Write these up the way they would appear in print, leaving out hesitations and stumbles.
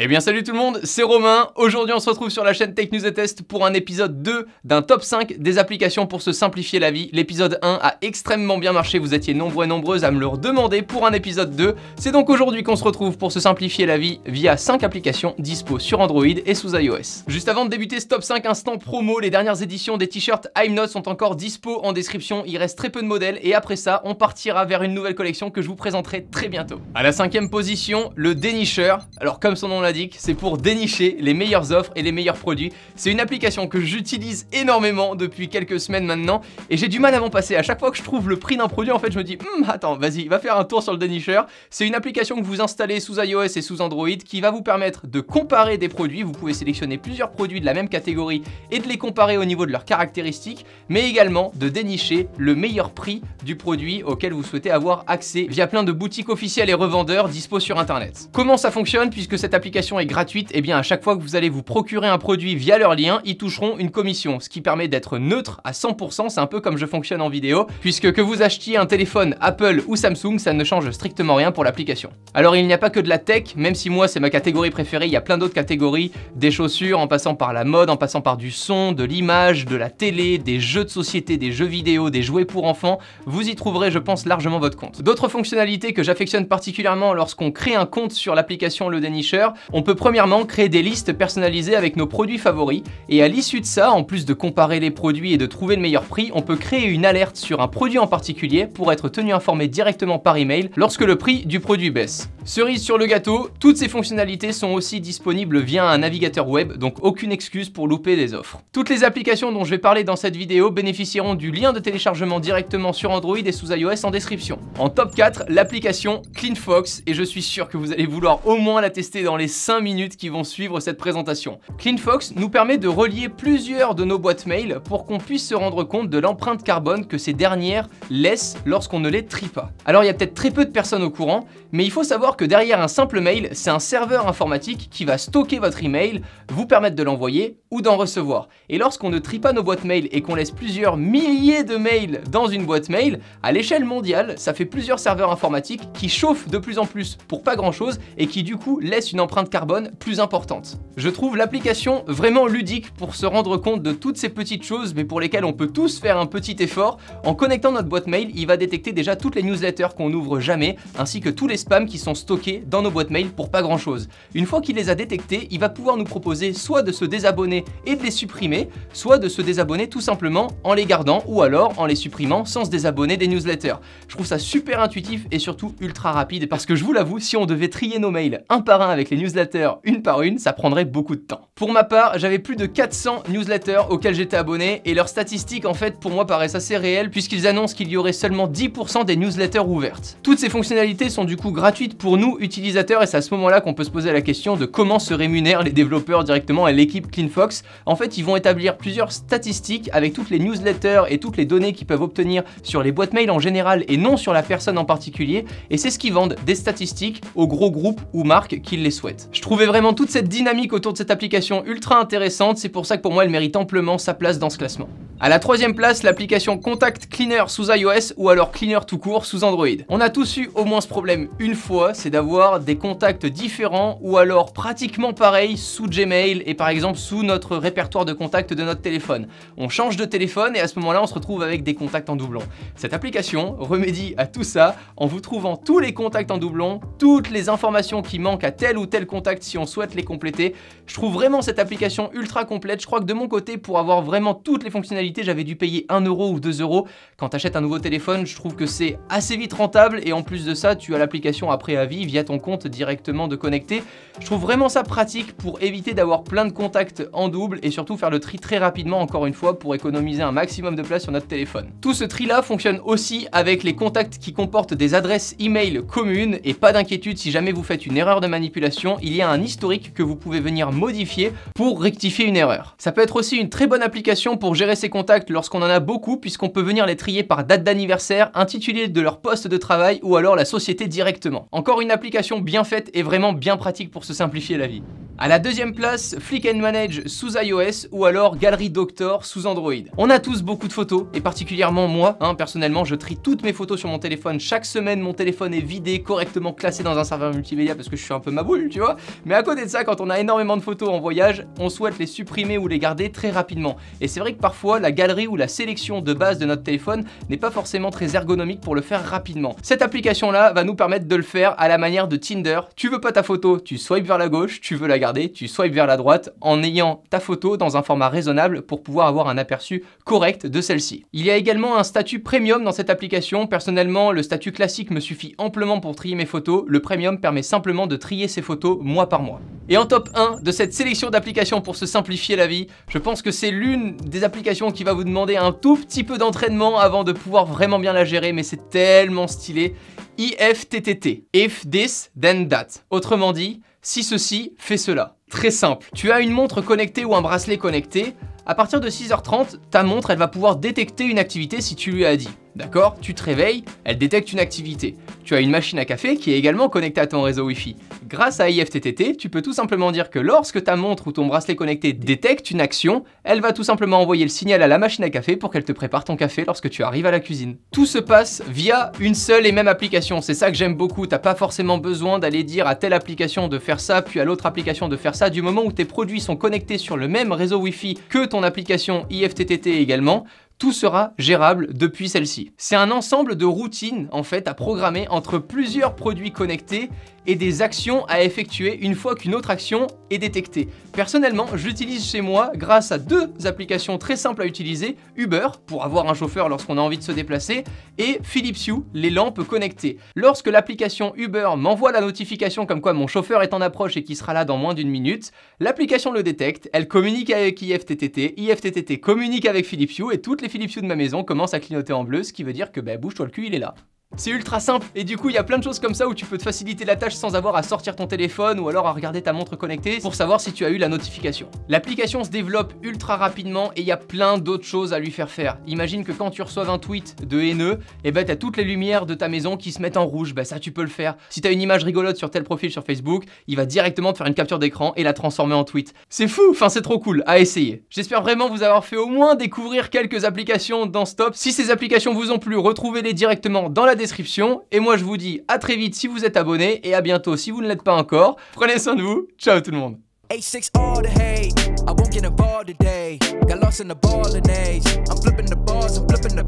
Eh bien salut tout le monde, c'est Romain. Aujourd'hui on se retrouve sur la chaîne Tech News et Test pour un épisode 2 d'un top 5 des applications pour se simplifier la vie. L'épisode 1 a extrêmement bien marché, vous étiez nombreux et nombreuses à me le redemander pour un épisode 2. C'est donc aujourd'hui qu'on se retrouve pour se simplifier la vie via 5 applications dispo sur Android et sous iOS. Juste avant de débuter ce top 5 instant promo, les dernières éditions des t-shirts I'm Not sont encore dispo en description, il reste très peu de modèles et après ça on partira vers une nouvelle collection que je vous présenterai très bientôt. À la 5e position, le dénicheur. Alors comme son nom l'indique, c'est pour dénicher les meilleures offres et les meilleurs produits. C'est une application que j'utilise énormément depuis quelques semaines maintenant et j'ai du mal à m'en passer. À chaque fois que je trouve le prix d'un produit, en fait je me dis attends, vas-y, va faire un tour sur le dénicheur. C'est une application que vous installez sous iOS et sous Android qui va vous permettre de comparer des produits. Vous pouvez sélectionner plusieurs produits de la même catégorie et de les comparer au niveau de leurs caractéristiques, mais également de dénicher le meilleur prix du produit auquel vous souhaitez avoir accès via plein de boutiques officielles et revendeurs dispo sur internet. Comment ça fonctionne puisque cette application est gratuite? Et bien à chaque fois que vous allez vous procurer un produit via leur lien, ils toucheront une commission, ce qui permet d'être neutre à 100%. C'est un peu comme je fonctionne en vidéo, puisque que vous achetiez un téléphone Apple ou Samsung, ça ne change strictement rien pour l'application. Alors il n'y a pas que de la tech, même si moi c'est ma catégorie préférée, il y a plein d'autres catégories, des chaussures, en passant par la mode, en passant par du son, de l'image, de la télé, des jeux de société, des jeux vidéo, des jouets pour enfants. Vous y trouverez, je pense, largement votre compte. D'autres fonctionnalités que j'affectionne particulièrement lorsqu'on crée un compte sur l'application Le Dénicheur, on peut premièrement créer des listes personnalisées avec nos produits favoris, et à l'issue de ça, en plus de comparer les produits et de trouver le meilleur prix, on peut créer une alerte sur un produit en particulier pour être tenu informé directement par email lorsque le prix du produit baisse. Cerise sur le gâteau, toutes ces fonctionnalités sont aussi disponibles via un navigateur web, donc aucune excuse pour louper des offres. Toutes les applications dont je vais parler dans cette vidéo bénéficieront du lien de téléchargement directement sur Android et sous iOS en description. En top 4, l'application CleanFox, et je suis sûr que vous allez vouloir au moins la tester dans les 5 minutes qui vont suivre cette présentation. CleanFox nous permet de relier plusieurs de nos boîtes mail pour qu'on puisse se rendre compte de l'empreinte carbone que ces dernières laissent lorsqu'on ne les trie pas. Alors il y a peut-être très peu de personnes au courant, mais il faut savoir que derrière un simple mail, c'est un serveur informatique qui va stocker votre email, vous permettre de l'envoyer ou d'en recevoir. Et lorsqu'on ne trie pas nos boîtes mail et qu'on laisse plusieurs milliers de mails dans une boîte mail, à l'échelle mondiale, ça fait plusieurs serveurs informatiques qui chauffent de plus en plus pour pas grand chose et qui du coup laissent une empreinte carbone plus importante. Je trouve l'application vraiment ludique pour se rendre compte de toutes ces petites choses, mais pour lesquelles on peut tous faire un petit effort. En connectant notre boîte mail, il va détecter déjà toutes les newsletters qu'on n'ouvre jamais, ainsi que tous les spams qui sont stockés dans nos boîtes mail pour pas grand chose. Une fois qu'il les a détectés, il va pouvoir nous proposer soit de se désabonner et de les supprimer, soit de se désabonner tout simplement en les gardant, ou alors en les supprimant sans se désabonner des newsletters. Je trouve ça super intuitif et surtout ultra rapide, parce que je vous l'avoue, si on devait trier nos mails un par un avec les newsletters une par une, ça prendrait beaucoup de temps. Pour ma part, j'avais plus de 400 newsletters auxquels j'étais abonné, et leurs statistiques en fait pour moi paraissent assez réelles, puisqu'ils annoncent qu'il y aurait seulement 10% des newsletters ouvertes. Toutes ces fonctionnalités sont du coup gratuites pour nous utilisateurs, et c'est à ce moment-là qu'on peut se poser la question de comment se rémunèrent les développeurs directement et l'équipe CleanFox. En fait, ils vont établir plusieurs statistiques avec toutes les newsletters et toutes les données qu'ils peuvent obtenir sur les boîtes mail en général et non sur la personne en particulier, et c'est ce qu'ils vendent, des statistiques aux gros groupes ou marques qui les souhaitent. Je trouvais vraiment toute cette dynamique autour de cette application ultra intéressante, c'est pour ça que pour moi elle mérite amplement sa place dans ce classement. À la 3e place, l'application Contact Cleaner sous iOS, ou alors Cleaner tout court sous Android. On a tous eu au moins ce problème une fois, c'est d'avoir des contacts différents ou alors pratiquement pareils sous Gmail et par exemple sous notre répertoire de contacts de notre téléphone. On change de téléphone et à ce moment-là on se retrouve avec des contacts en doublon. Cette application remédie à tout ça en vous trouvant tous les contacts en doublon, toutes les informations qui manquent à tel ou tel contact si on souhaite les compléter. Je trouve vraiment cette application ultra complète. Je crois que de mon côté, pour avoir vraiment toutes les fonctionnalités, j'avais dû payer 1 euro ou 2 euros. Quand tu achètes un nouveau téléphone, je trouve que c'est assez vite rentable, et en plus de ça, tu as l'application après à vie via ton compte directement de connecter. Je trouve vraiment ça pratique pour éviter d'avoir plein de contacts en double et surtout faire le tri très rapidement, encore une fois, pour économiser un maximum de place sur notre téléphone. Tout ce tri là fonctionne aussi avec les contacts qui comportent des adresses email communes, et pas d'inquiétude, si jamais vous faites une erreur de manipulation, il y a un historique que vous pouvez venir modifier pour rectifier une erreur. Ça peut être aussi une très bonne application pour gérer ses contacts lorsqu'on en a beaucoup, puisqu'on peut venir les trier par date d'anniversaire, intitulé de leur poste de travail ou alors la société directement. Encore une application bien faite et vraiment bien pratique pour se simplifier la vie. À la deuxième place, Flick & Manage sous iOS ou alors Gallery Doctor sous Android. On a tous beaucoup de photos et particulièrement moi, personnellement je trie toutes mes photos sur mon téléphone. Chaque semaine mon téléphone est vidé, correctement classé dans un serveur multimédia parce que je suis un peu ma boule, tu vois. Mais à côté de ça, quand on a énormément de photos en voyage, on souhaite les supprimer ou les garder très rapidement. Et c'est vrai que parfois la galerie ou la sélection de base de notre téléphone n'est pas forcément très ergonomique pour le faire rapidement. Cette application là va nous permettre de le faire à la manière de Tinder. Tu veux pas ta photo, tu swipes vers la gauche, tu veux la garder, tu swipes vers la droite en ayant ta photo dans un format raisonnable pour pouvoir avoir un aperçu correct de celle-ci. Il y a également un statut premium dans cette application. Personnellement, le statut classique me suffit amplement pour trier mes photos. Le premium permet simplement de trier ses photos mois par mois. Et en top 1 de cette sélection d'applications pour se simplifier la vie, je pense que c'est l'une des applications qui va vous demander un tout petit peu d'entraînement avant de pouvoir vraiment bien la gérer, mais c'est tellement stylé. IFTTT. If this, then that. Autrement dit, si ceci, fais cela. Très simple. Tu as une montre connectée ou un bracelet connecté. À partir de 6h30, ta montre, elle va pouvoir détecter une activité si tu lui as dit. D'accord? Tu te réveilles, elle détecte une activité. Tu as une machine à café qui est également connectée à ton réseau Wi-Fi. Grâce à IFTTT, tu peux tout simplement dire que lorsque ta montre ou ton bracelet connecté détecte une action, elle va tout simplement envoyer le signal à la machine à café pour qu'elle te prépare ton café lorsque tu arrives à la cuisine. Tout se passe via une seule et même application. C'est ça que j'aime beaucoup. T'as pas forcément besoin d'aller dire à telle application de faire ça, puis à l'autre application de faire ça. Du moment où tes produits sont connectés sur le même réseau Wi-Fi que ton application IFTTT également, tout sera gérable depuis celle-ci. C'est un ensemble de routines en fait à programmer entre plusieurs produits connectés et des actions à effectuer une fois qu'une autre action est détectée. Personnellement, j'utilise chez moi grâce à deux applications très simples à utiliser, Uber pour avoir un chauffeur lorsqu'on a envie de se déplacer et Philips Hue, les lampes connectées. Lorsque l'application Uber m'envoie la notification comme quoi mon chauffeur est en approche et qu'il sera là dans moins d'une minute, l'application le détecte, elle communique avec IFTTT, IFTTT communique avec Philips Hue et toutes les Philips Hue de ma maison commencent à clignoter en bleu, ce qui veut dire que bouge-toi le cul, il est là. C'est ultra simple et du coup il y a plein de choses comme ça où tu peux te faciliter la tâche sans avoir à sortir ton téléphone ou alors à regarder ta montre connectée pour savoir si tu as eu la notification. L'application se développe ultra rapidement et il y a plein d'autres choses à lui faire. Imagine que quand tu reçois un tweet de haineux, t'as toutes les lumières de ta maison qui se mettent en rouge, ça tu peux le faire. Si t'as une image rigolote sur tel profil sur Facebook, il va directement te faire une capture d'écran et la transformer en tweet. C'est fou, enfin c'est trop cool, à essayer. J'espère vraiment vous avoir fait au moins découvrir quelques applications dans ce top. Si ces applications vous ont plu, retrouvez-les directement dans la description et moi je vous dis à très vite si vous êtes abonné et à bientôt si vous ne l'êtes pas encore. Prenez soin de vous, ciao tout le monde. A6 all the hate, I won't get involved today. Got lost in the ball and age. I'm flipping the bars, I'm flipping the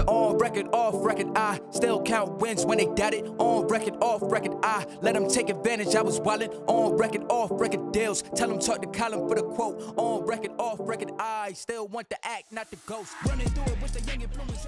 on record, off record. I still count wins when they doubt it. On record, off record. I let them take advantage. I was wildin' on record, off record deals. Tell them talk to Colin for the quote. On record, off record. I still want the act, not the ghost. Running through it with the young influence.